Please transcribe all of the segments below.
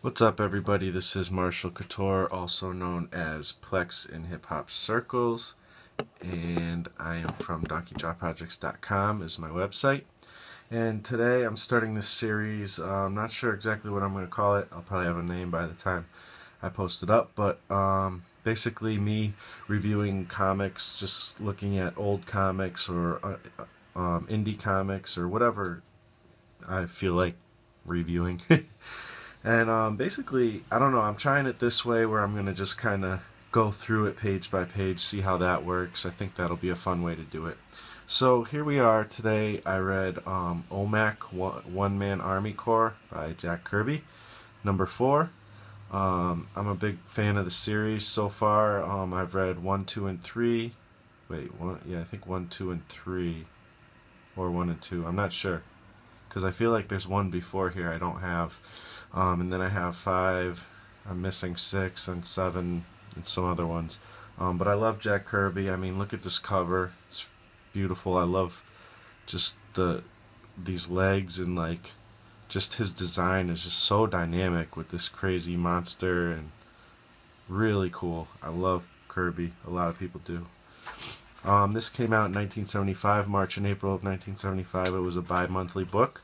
What's up, everybody? This is Marshall Couture, also known as Plex in hip hop circles, and I am from DonkeyJawProjects.com is my website. And today I'm starting this series. I'm not sure exactly what I'm going to call it. I'll probably have a name by the time I post it up, but basically me reviewing comics, just looking at old comics or indie comics or whatever I feel like reviewing. And basically, I don't know, I'm trying it this way where I'm going to just kind of go through it page by page, see how that works. I think that'll be a fun way to do it. So here we are today. I read Omac, One Man Army Corps by Jack Kirby, number 4. I'm a big fan of the series so far. I've read 1, 2, and 3. Wait, I think 1, 2, and 3. Or 1 and 2. I'm not sure, because I feel like there's one before here I don't have. And then I have 5, I'm missing 6 and 7 and some other ones. But I love Jack Kirby. I mean, look at this cover. It's beautiful. I love just these legs, and like just his design is just so dynamic with this crazy monster, and really cool. I love Kirby. A lot of people do. This came out in 1975, March and April of 1975. It was a bi-monthly book.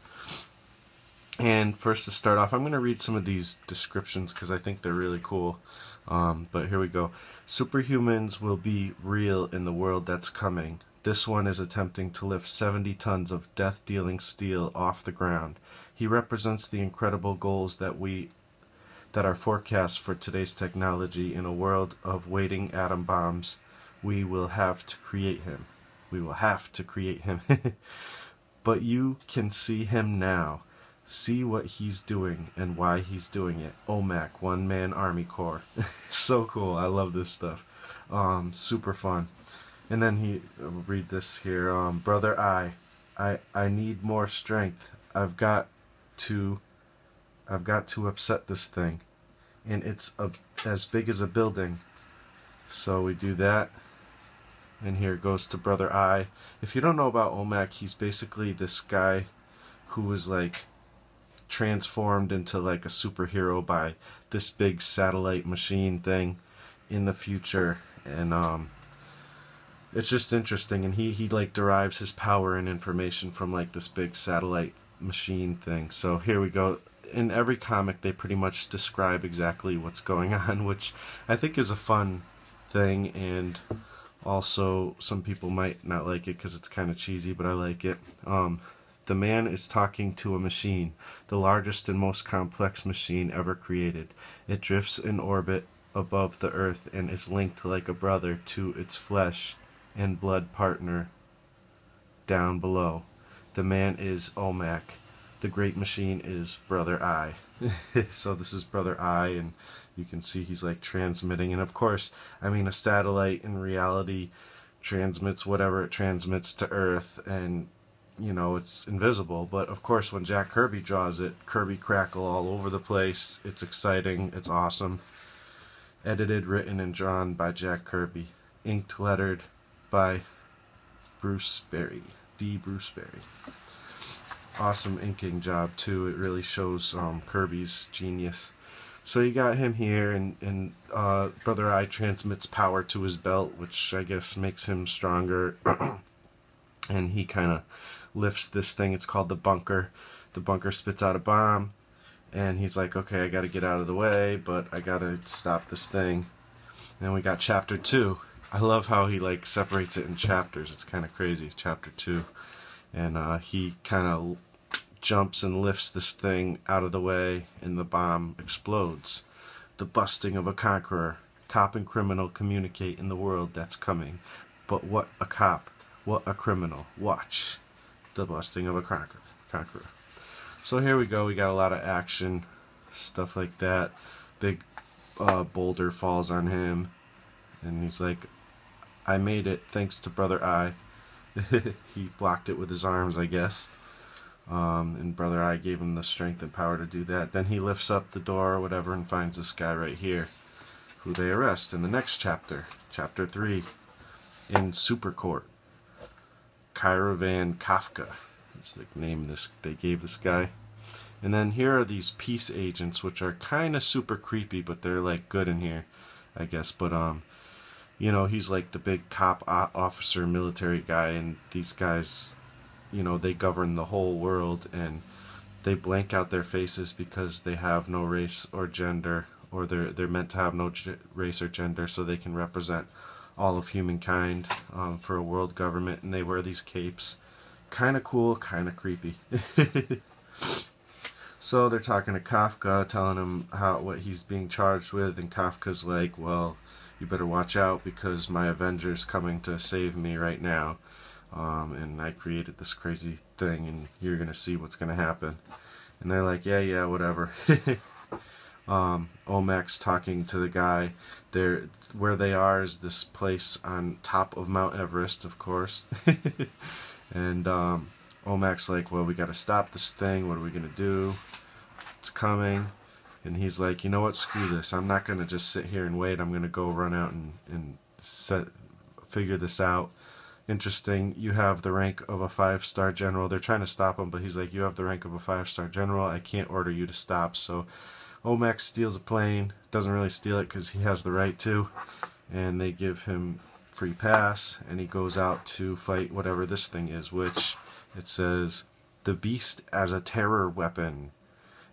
And first, to start off, I'm going to read some of these descriptions because I think they're really cool. But here we go. Superhumans will be real in the world that's coming. This one is attempting to lift 70 tons of death-dealing steel off the ground. He represents the incredible goals that are forecast for today's technology. In a world of waiting atom bombs, we will have to create him. We will have to create him. But you can see him now. See what he's doing and why he's doing it. Omac, One Man Army Corps. So cool. I love this stuff. Super fun. And then I'll read this here. Brother I need more strength. I've got to upset this thing. And it's as big as a building. So we do that. And here it goes to Brother I. If you don't know about Omac, he's basically this guy who was like transformed into like a superhero by this big satellite machine thing in the future, and it's just interesting. And he like derives his power and information from like this big satellite machine thing. So here we go. In every comic they pretty much describe exactly what's going on, which I think is a fun thing, and also some people might not like it because it's kind of cheesy, but I like it. The man is talking to a machine, the largest and most complex machine ever created. It drifts in orbit above the earth and is linked like a brother to its flesh and blood partner down below. The man is Omac. The great machine is Brother I. So this is Brother I, and you can see he's like transmitting. And of course, I mean, a satellite in reality transmits whatever it transmits to Earth, and you know, it's invisible. But of course, when Jack Kirby draws it, Kirby crackle all over the place. It's exciting. It's awesome. Edited, written, and drawn by Jack Kirby. Inked, lettered by Bruce Berry. D. Bruce Berry. Awesome inking job too. It really shows Kirby's genius. So you got him here, and Brother I transmits power to his belt, which I guess makes him stronger. And he kind of lifts this thing. It's called the bunker. The bunker spits out a bomb, and he's like, okay, I gotta get out of the way, but I gotta stop this thing. And we got chapter 2. I love how he like separates it in chapters. It's kind of crazy. It's chapter 2, and he kind of jumps and lifts this thing out of the way, and the bomb explodes. The busting of a conqueror. Cop and criminal communicate in the world that's coming. But what a cop, what a criminal. Watch the busting of a conqueror. So here we go. We got a lot of action, stuff like that. Big boulder falls on him, and he's like, I made it thanks to Brother I. He blocked it with his arms, I guess. And Brother I gave him the strength and power to do that. Then he lifts up the door or whatever and finds this guy right here, who they arrest in the next chapter, chapter 3, in Super Court. Caravan Kafka. That's the name they gave this guy. And then here are these peace agents, which are kind of super creepy, but they're like good in here, I guess. But you know, he's like the big cop officer military guy, and these guys, you know, they govern the whole world, and they blank out their faces because they have no race or gender, or they're meant to have no race or gender, so they can represent all of humankind for a world government. And they wear these capes. Kind of cool, kind of creepy. So they're talking to Kafka, telling him what he's being charged with, and Kafka's like, well, you better watch out because my Avenger's coming to save me right now. And I created this crazy thing, and you're going to see what's going to happen. And they're like, yeah, whatever. Omac's talking to the guy. Where they are is this place on top of Mount Everest, of course. And Omac's like, well, we got to stop this thing. What are we going to do? It's coming. And he's like, you know what, screw this. I'm not going to just sit here and wait. I'm going to go run out and figure this out. Interesting, you have the rank of a 5-star general. They're trying to stop him, but he's like, you have the rank of a 5-star general. I can't order you to stop. So Omac steals a plane. Doesn't really steal it because he has the right to. And they give him free pass. And he goes out to fight whatever this thing is, which it says, the beast as a terror weapon.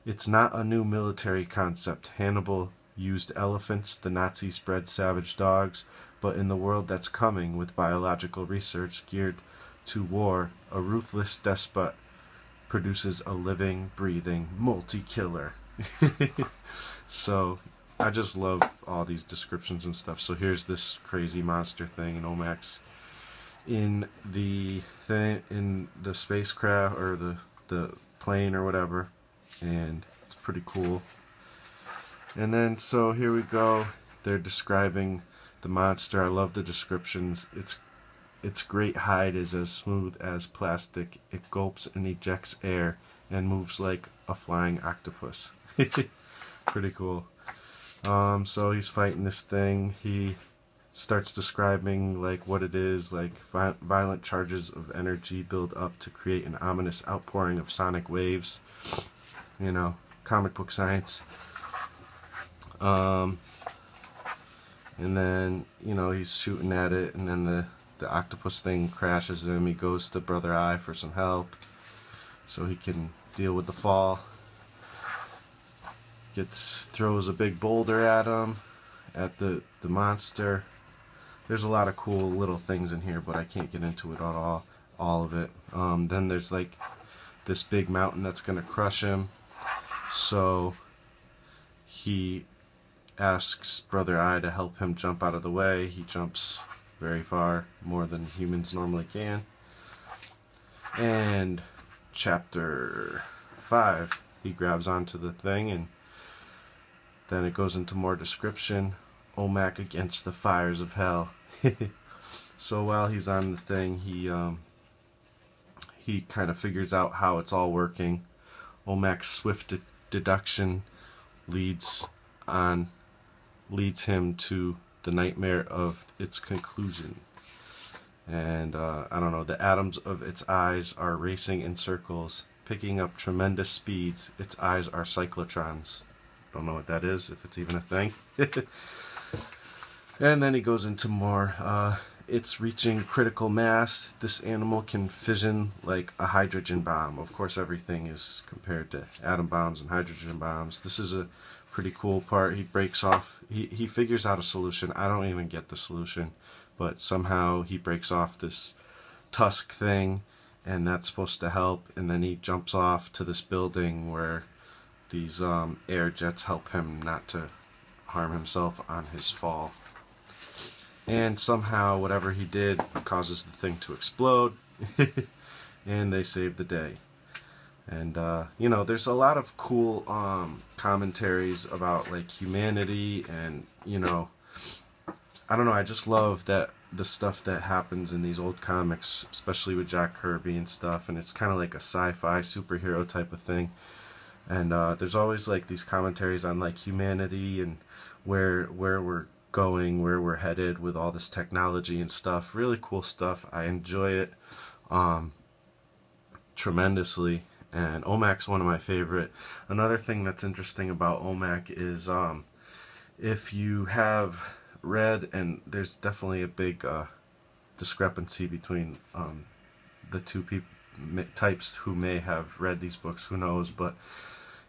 It's not a new military concept. Hannibal used elephants, the Nazis bred savage dogs, but in the world that's coming with biological research geared to war, a ruthless despot produces a living, breathing multi-killer. So I just love all these descriptions and stuff. So here's this crazy monster thing, and Omac's in the spacecraft, or the plane or whatever, and it's pretty cool. And then so here we go, they're describing the monster. I love the descriptions. Its great hide is as smooth as plastic. It gulps and ejects air and moves like a flying octopus. Pretty cool. So he's fighting this thing. He starts describing like what it is, like violent charges of energy build up to create an ominous outpouring of sonic waves. You know, comic book science. And then, you know, he's shooting at it, and then the octopus thing crashes him. He goes to Brother Eye for some help so he can deal with the fall. Throws a big boulder at him, at the monster. There's a lot of cool little things in here, but I can't get into it at all of it. Then there's like this big mountain that's gonna crush him, so he asks Brother Eye to help him jump out of the way. He jumps very far, more than humans normally can. And chapter 5, he grabs onto the thing, and then it goes into more description. Omac against the fires of hell. So while he's on the thing, he kind of figures out how it's all working. Omac's swift deduction leads him to the nightmare of its conclusion. And I don't know, the atoms of its eyes are racing in circles, picking up tremendous speeds. Its eyes are cyclotrons. Don't know what that is, if it's even a thing. And then he goes into more. It's reaching critical mass. This animal can fission like a hydrogen bomb. Of course, everything is compared to atom bombs and hydrogen bombs. This is a pretty cool part. He breaks off. He figures out a solution. I don't even get the solution, but somehow he breaks off this tusk thing, and that's supposed to help. And then he jumps off to this building where these air jets help him not to harm himself on his fall. And somehow whatever he did causes the thing to explode, and they save the day. And you know, there's a lot of cool commentaries about like humanity, and you know, I don't know, I just love that the stuff that happens in these old comics, especially with Jack Kirby and stuff, and it's kind of like a sci-fi superhero type of thing. And there's always like these commentaries on like humanity and where we're going, where we're headed with all this technology and stuff. Really cool stuff. I enjoy it tremendously. and Omac's one of my favorite. Another thing that's interesting about Omac is if you have read, and there's definitely a big discrepancy between the two types who may have read these books, who knows, but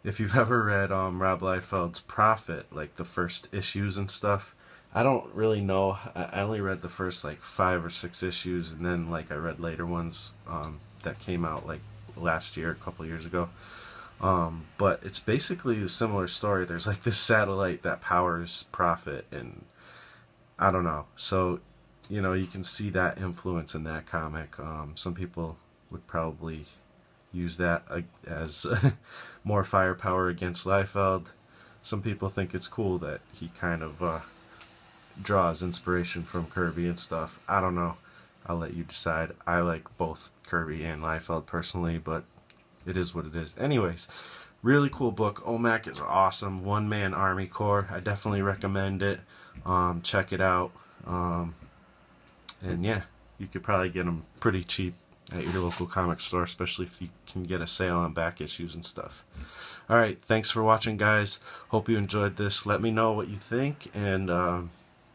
if you've ever read Rob Liefeld's Prophet, like the first issues and stuff, I don't really know. I only read the first like 5 or 6 issues, and then like I read later ones that came out like last year, a couple years ago. But it's basically a similar story. There's like this satellite that powers Prophet, and I don't know. So, you know, you can see that influence in that comic. Some people would probably use that as more firepower against Liefeld. Some people think it's cool that he kind of draws inspiration from Kirby and stuff. I don't know. I'll let you decide. I like both Kirby and Liefeld personally, but it is what it is. Anyways, really cool book. Omac is awesome. One-man army corps. I definitely recommend it. Check it out. And yeah, you could probably get them pretty cheap at your local comic store, especially if you can get a sale on back issues and stuff. Alright, thanks for watching, guys. Hope you enjoyed this. Let me know what you think, and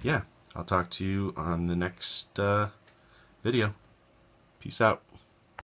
yeah, I'll talk to you on the next video. Peace out.